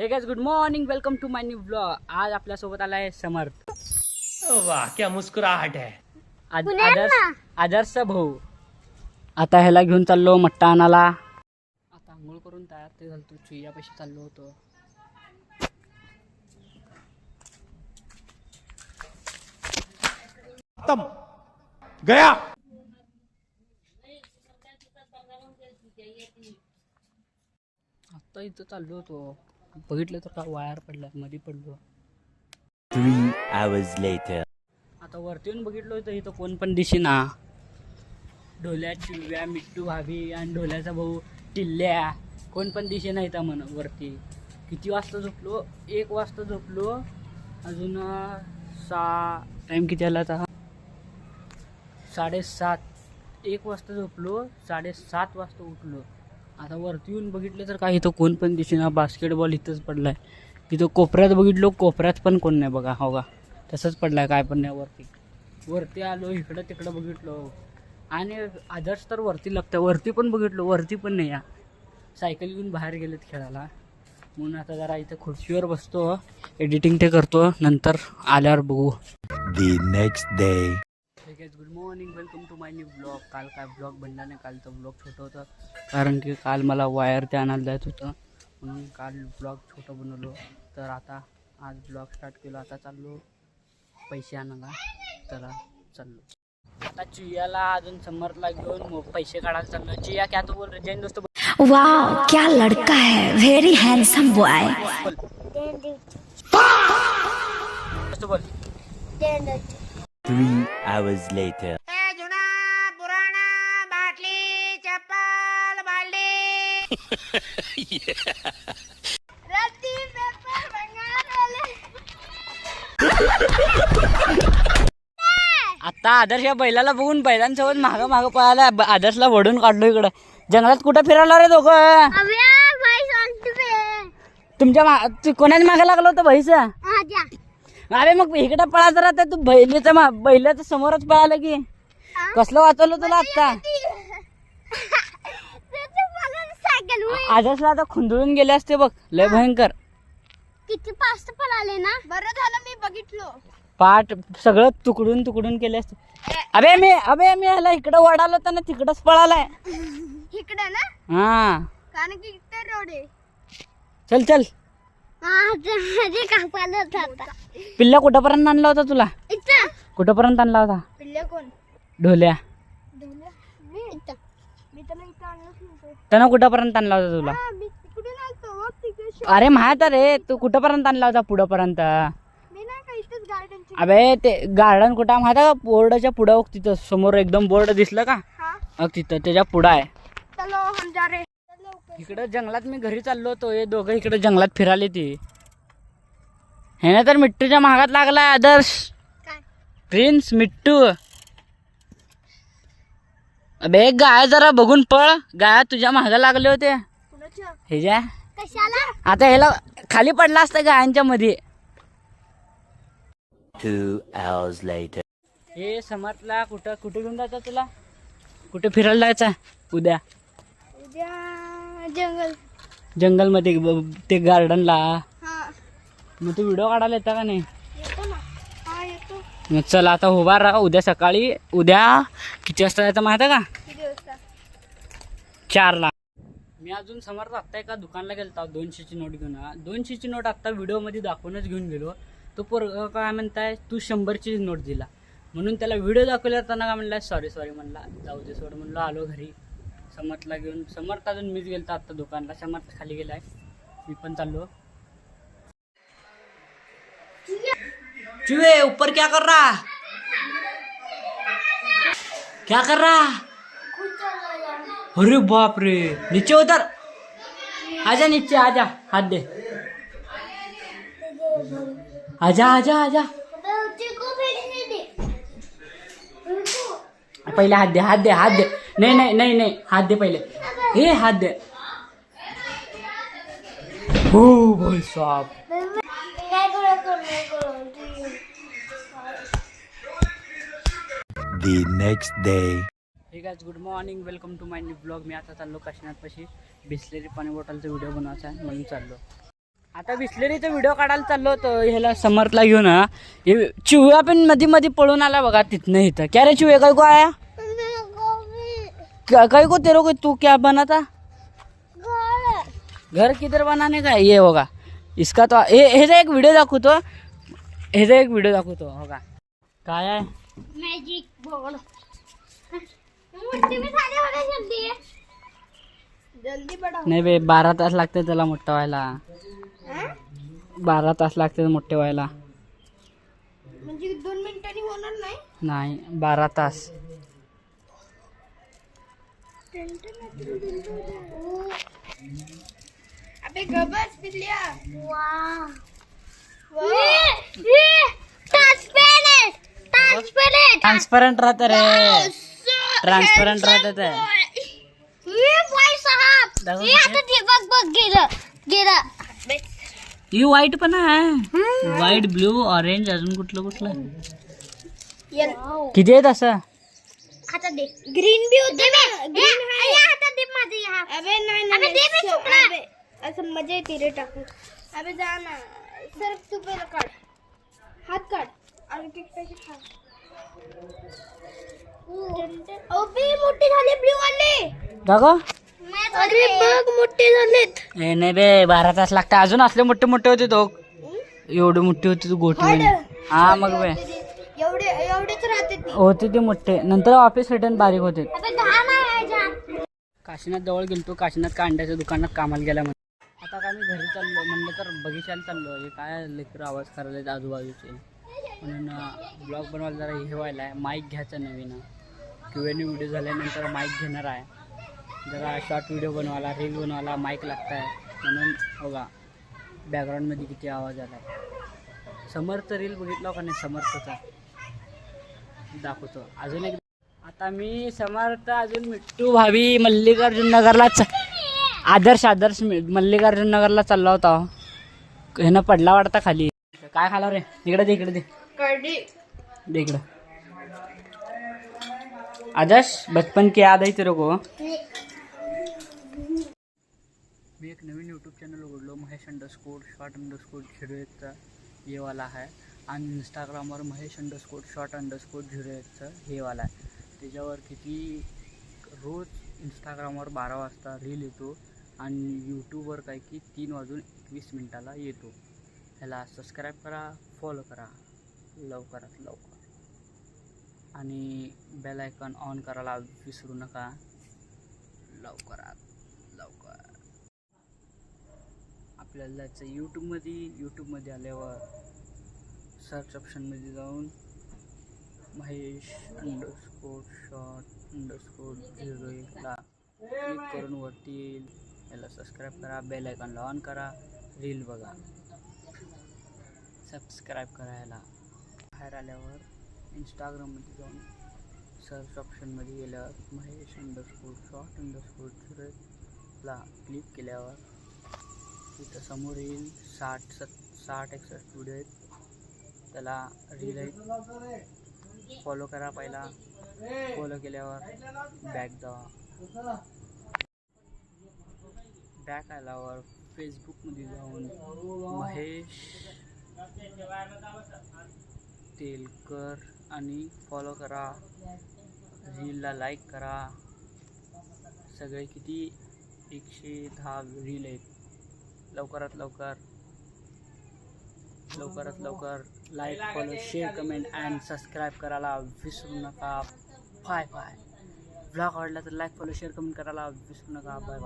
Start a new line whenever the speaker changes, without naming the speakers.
हे guys good morning, welcome to my new blog. आज आपल्या सोबत आला आहे समर्थ.
वाह क्या मुस्कुराहट है.
आदर्श भाऊ. आता ह्याला घेऊन चाललो मट्टा आणायला. आता आंघोळ करून तयार ते झालतो, चुया पैसे चाललो होतो.
खत्म गया.
आता इथं चाललो होतो, बघितलं तर का वायर पडला, मध्ये पडलो.
3 hours later.
आता वरती येऊन बघितलं होतं, इथं कोण पण दिसेना. ढोल्या, चिव्या, मिट्टू भाभी आणि ढोल्याचा भाऊ टिल्ल्या कोण पण दिसेना इथं म्हण वरती. किती वाजता झोपलो? 1 वाजता झोपलो. अजून 6 टाईम किती आला आता? 7:30. 1 वाजता झोपलो, 7:30 वाजता उठलो. आता वरती येऊन बघितलं तर काय इथं कोण पण दिसेना. बास्केटबॉल इथंच पडलाय. इथं कोपऱ्यात बघितलो, कोपऱ्यात पण कोण नाही बघा. हो का, तसंच पडलाय, काय पण नाही. वरती आलो, इकडं तिकडं बघितलो. आणि आदर्श तर वरती लागतं, वरती पण बघितलो, वरती पण नाही. या सायकल घेऊन बाहेर गेलेत खेळायला. म्हणून आता जरा इथं खुर्चीवर बसतो, एडिटिंग ते करतो, नंतर आल्यावर बघू.
The next day.
Good morning, welcome to my new blog. काल काय ब्लॉग बनला नाही, कालचा ब्लॉग छोटं होतं कारण की काल मला वायर ते आणायला जायचं होतं, म्हणून काल ब्लॉग छोटं बनवलो. तर आता आज ब्लॉग स्टार्ट केलो. आता चाललो पैसे आणायला, तर चाललो. आता चियाला अजून समर्थला घेऊन पैसे काढायला चाललो. चिया क्या तो बोल रहे? जैन दोस्तों
वाह क्या लड़का है, वेरी हैंडसम बॉय.
दोस्तों बोल.
3 hours later.
आता आदर्श या बैलाला बघून बैलांसोबत मागं पळाला. आदर्शला वडून काढलो इकडं. जंगलात कुठं फिरायला रे दोघं? तुमच्या कोणाच मागं लागलं होतं म्हैसा? अरे मग इकडं पळा जरा. तर तू बैलाच्या समोरच पळालं की कसलं वाचवलं तुला आता? आदर्शला आता खुंदळून गेले असते बघ, लय भयंकर.
किती फास्ट पळाले ना. बरं झालं मी बघितलो.
पाठ सगळं तुकडून केले असते. अबे मी ह्याला इकडं वडालो होता ना, तिकडच पळालाय.
इकडे ना,
हा
कारण की इथे रोड आहे.
चल.
माझे कापायला जाता.
पिल्ला कुठपर्यंत आणला होता तुला?
इथं
कुठपर्यंत आणला होता?
पिल्ले कोण?
ढोल्या.
मी इथं. मी त्याला इथं आणलंच नव्हतं.
त्यानं कुठपर्यंत आणला होता तुला?
मी तिकडून आलतो मग तिकडे.
अरे माहित रे, तू कुठपर्यंत आणला होता? पुढपर्यंत.
मी नाही का इथंच गार्डनची.
अबे ते गार्डन कुठं माहिती का? बोर्डाच्या पुढं तिथं समोर एकदम बोर्ड दिसलं का?
हा
तिथं त्याच्या पुढं आहे.
चलो हम जा रहे.
इकडं जंगलात मी घरी चाललो होतो, हे दोघं इकडे जंगलात फिराले. ती हे ना तर मिट्टूच्या महागात लागलाय आदर्श.
काय?
प्रिन्स मिट्टू. अबे गाय जरा बघून पळ, गाय तुझ्या महागा लागले होते.
कुणाच्या?
हे ज्या
कशाला?
आता ह्याला खाली पडला असतं गायांच्या मध्ये.
2 hours later.
हे समर्थला कुठं घेऊन जायचं तुला? कुठे फिरायला जायचं उद्या?
जंगल.
जंगलमध्ये ते गार्डनला.
हा
मग तू व्हिडिओ काढायला येता का नाही?
येतो ना. हा येतो.
मग चला आता उभा राहा. उद्या सकाळी, उद्या किती वाजता जायचं माहिती आहे का?
किती वाजता?
4ला. मी अजून समर्थ आत्ता एका दुकानला गेलता 200ची नोट घेऊन. 200ची नोट आत्ता व्हिडिओमध्ये दाखवूनच घेऊन गेलो. तो पोरगा काय म्हणताय, तू 100ची नोट दिला. म्हणून त्याला व्हिडिओ दाखवल्यावर त्यांना काय म्हणला, सॉरी म्हणला, जाऊ दे सोड म्हणलं. आलो घरी समर्थला घेऊन. समर्थ अजून मीच गेलता आत्ता दुकानला. समर्थ खाली गेलाय, मी पण चाललो. चुहे ऊपर क्या कर रहा? अरे बाप रे, नीचे उतर. आजा नीचे, आजा, हात दे. आजा. पहिले हात दे. नाही, हात दे पहिले. हे हात दे. हो भाई साहब.
The next day.
Hey guys good morning, welcome to my new blog. मी आता चाललो काशीनाथ पाशी. बिस्लेरी पाणी बॉटलचा व्हिडिओ बनवायचा आहे म्हणून चाललो. आता बिस्लेरीचा व्हिडिओ काढायला चाललो होतो ह्याला समर्थला घेऊन हा. हे चिवया पण मध्ये मध्ये पळून आला बघा तिथनं इथं. क्या रे चिवया काय को आया काय को तेरे को तू क्या बनाता घर किधर बनाने का ये होगा इसका तो ह्याचा एक व्हिडिओ दाखवतो होगा काय आहे
मॅजिक बॉल मोठी भी सारे होने जल्दी बड़ा
नाही बे 12 तास लागते त्याला मोठं व्हायला 12 तास लागते मोठे व्हायला
म्हणजे 2 मिनिटांनी होणार नाही
नाही 12 तास
अबे गबस पिल्लिया वाह ये ट्रांसपेरेंट
ट्रांसपरंट राहतं रे ट्रांसपरंट राहतं ते
ये भाई साहब
दाखव
ये आता ते बघ गेलं
ही व्हाईट पण आहे व्हाईट ब्लू ऑरेंज अजून कुठलं किती आहेत असं
आता दे ग्रीन भी होते ना ग्रीन है या आता दे माझे यहाँ अबे नाही अबे दे मी चुकला अबे असं मजा येते रे टाकू अबे जा ना सर तू पहिला काढ हात काढ आणि किती पैसे खा अबे मोठी झाली ब्लू वाले
दाखव
अरे बघ मोठे झालेत
हे नाही बे 12 तास लागते अजून असले मोठे मोठे होते तो एवढे मोठे होते तू गोठे हा मग बे
एवढेच राहते ती
होते ते मोठे नंतर ऑफिस रिटर्न बारीक होते
अबे घाण आहे जा
काशीनाथ जवळ गेलतो काशीनाथ का अंड्याच्या दुकानात कामाला गेला म्हणून आता काय मी घरी चाललो म्हणलं तर बगीचाला चाललो हे काय लेकर आवाज करायला आजूबाजूचे म्हणून ब्लॉग बनवायला जरा हे व्हायला आहे माईक घ्यायचा नवीन Q&A व्हिडिओ झाल्यानंतर माईक घेणार आहे जरा शॉर्ट व्हिडिओ बनवायला रील बनवायला माईक लागत आहे म्हणून बघा बॅकग्राऊंडमध्ये किती आवाज आला आहे समर्थ रील बघितला का नाही समर्थचा दाखवतो अजून एक आता मी समर्थ अजून मिट्टू भावी मल्लिकार्जुन नगरलाच आदर्श मल्लिकार्जुन नगरला चालला होता ह्यानं पडला वाटता खाली काय खाला रे इकडे दे दे इकडं आदर्श बचपन की याद आहे तेरे को मी एक नवीन यूट्यूब चॅनल उघडलो महेश_short_01चा ये वाला आहे आणि इंस्टाग्रामवर महेश_short_01चा हे वाला आहे त्याच्यावर किती रोज इंस्टाग्रामवर 12 वाजता रील येतो आणि यूट्यूबवर काय की 3 वाजून 21 मिनिटाला येतो ह्याला सबस्क्राईब करा फॉलो करा लवकरात लवकर आणि बेल आयकॉन ऑन करायला विसरू नका लवकरात लवकर आपल्याला जायचं यूट्यूबमध्ये आल्यावर सर्च ऑप्शनमध्ये जाऊन महेश_short_01ला क्लिक करून वरती येईल याला सबस्क्राईब करा बेल आयकॉनला ऑन करा रील बघा सबस्क्राईब करा याला बाहेर आल्यावर इंस्टाग्राममध्ये जाऊन सर्च ऑप्शनमध्ये गेल्यावर महेश_short_01ला क्लिक केल्यावर तिथं समोर येईल 60-61 व्हिडिओ आहेत त्याला रील आहेत फॉलो करा पहिला फॉलो केल्यावर बॅक जावा बॅक आल्यावर फेसबुकमध्ये जाऊन महेश तेलकर आणि फॉलो करा रीलला लाईक करा सगळे किती 110 रील आहेत लवकरात लवकर like follow share comment and subscribe करायला विसरू नका बाय ब्लॉग आवडला तर लाईक फॉलो शेअर कमेंट करायला विसरू नका बाय